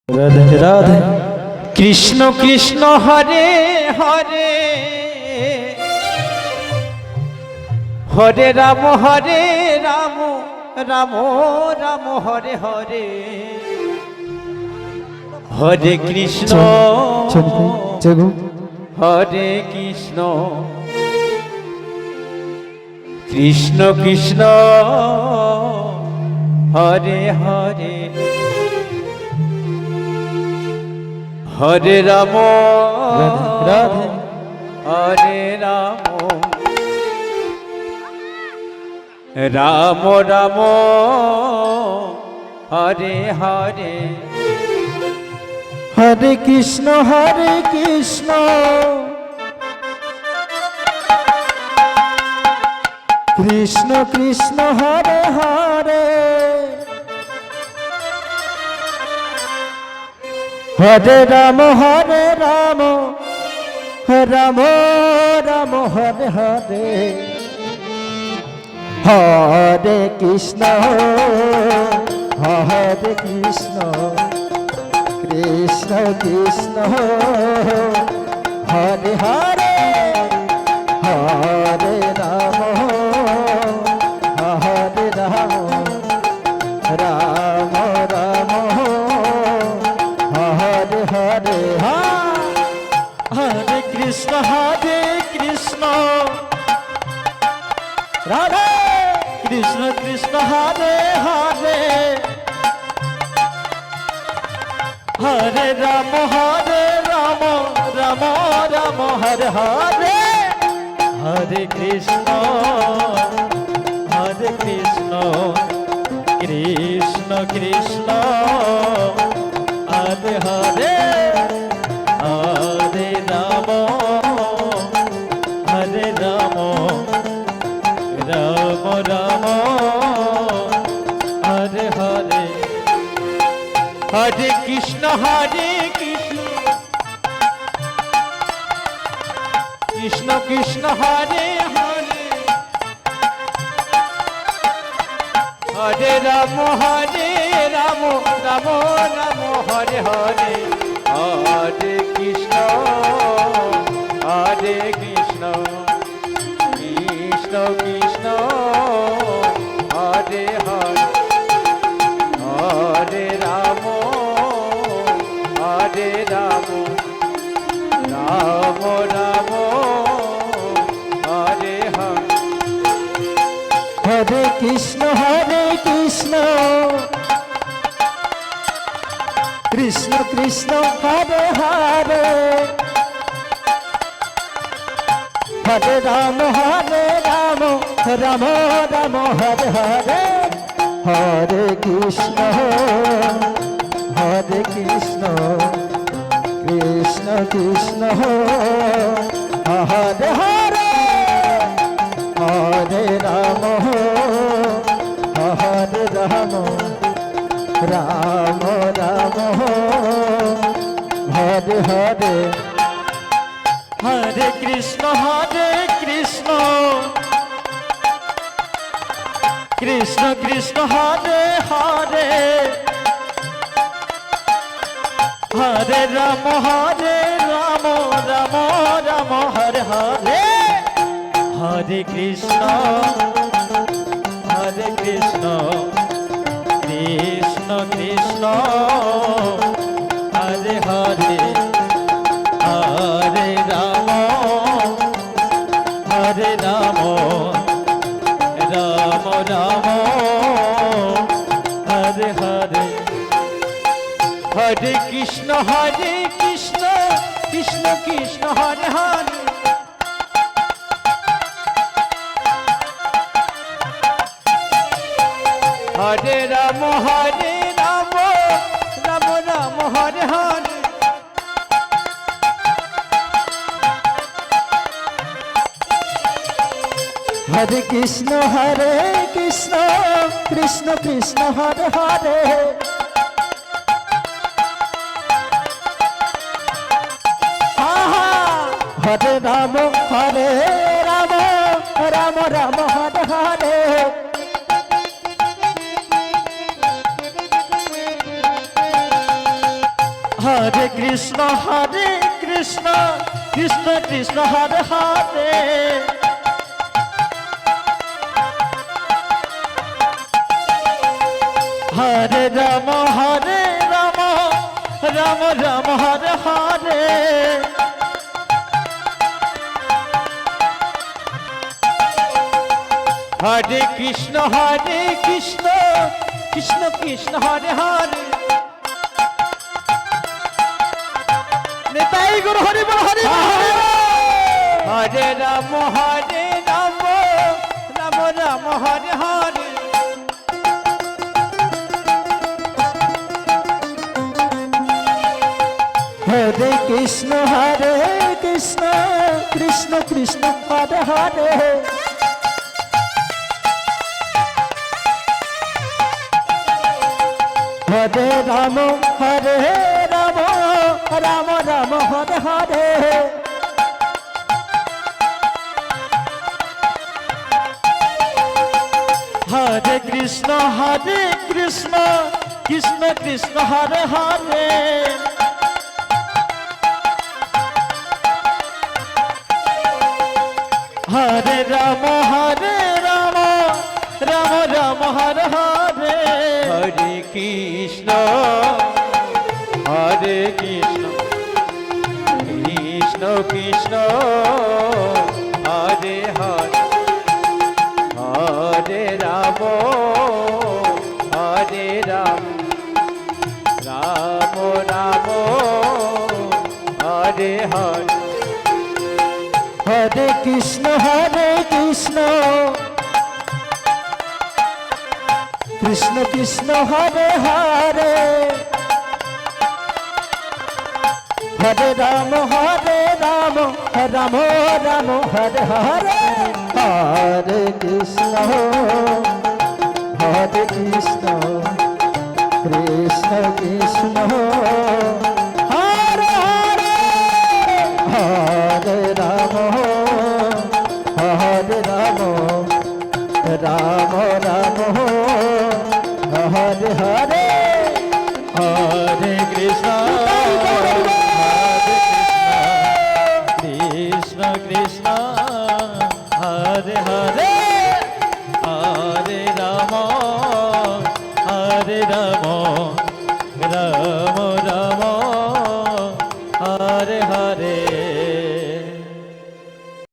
রাধে রাধে কৃষ্ণ কৃষ্ণ হরে হরে হরে রাম রাম রাম হরে হরে হরে কৃষ্ণ হরে কৃষ্ণ কৃষ্ণ কৃষ্ণ হরে হরে হরে রাম রাধে হরে রাম রাম রাম হরে হরে হরে কৃষ্ণ কৃষ্ণ কৃষ্ণ হরে হরে হরে রাম রাম রাম হরে হরে হরে কৃষ্ণ কৃষ্ণ কৃষ্ণ হরে হরে হরে রাম রাম রাম হরে হরে হরে কৃষ্ণ রাধে কৃষ্ণ কৃষ্ণ হরে হরে হরে রাম রাম রাম হরে হরে হরে কৃষ্ণ কৃষ্ণ কৃষ্ণ হরে হরে হরে রাম রাম রাম হরে হরে হরে কৃষ্ণ কৃষ্ণ কৃষ্ণ হরে হরে হরে রাম রাম রাম হরে হরে হরে কৃষ্ণ কৃষ্ণ কৃষ্ণ হরে হরে হরে রাম রাম রাম হরে হরে হরে কৃষ্ণ কৃষ্ণ কৃষ্ণ হরে হরে হরে রাম রাম রাম হরে হরে হরে কৃষ্ণ কৃষ্ণ কৃষ্ণ হরে হরে হরে রাম রাম রাম হরে হরে হরে কৃষ্ণ কৃষ্ণ কৃষ্ণ হরে হরে হরে রাম রাম রাম হরে হরে হরে কৃষ্ণ কৃষ্ণ কৃষ্ণ হরে হরে হরে রাম রাম রাম হরে হরে হরে কৃষ্ণ কৃষ্ণ কৃষ্ণ হরে হরে হরে রাম রাম রাম হরে হরে হরে কৃষ্ণ কৃষ্ণ কৃষ্ণ হরে হরে হরে রাম রাম রাম হরে হরে হরে কৃষ্ণ কৃষ্ণ কৃষ্ণ হরে হরে হরে রাম রাম রাম হরে হরে হরে কৃষ্ণ কৃষ্ণ কৃষ্ণ হরে হরে নেতাই গুরু হরি বল হরি হরে রাম রাম রাম হরে হরে হরে কৃষ্ণ কৃষ্ণ কৃষ্ণ হরে হরে হরে রাম রাম রাম হরে হরে হরে কৃষ্ণ কৃষ্ণ কৃষ্ণ হরে হরে হরে রাম রাম রাম হরে হরে হরে কৃষ্ণ কৃষ্ণ কৃষ্ণ হরে হরে হরে রাম রাম রাম হরে হরে হরে কৃষ্ণ কৃষ্ণ কৃষ্ণ হরে হরে হরে রাম রাম রাম হরে হরে হরে কৃষ্ণ কৃষ্ণ কৃষ্ণ হরে হরে হরে রাম রাম রাম হরে হরে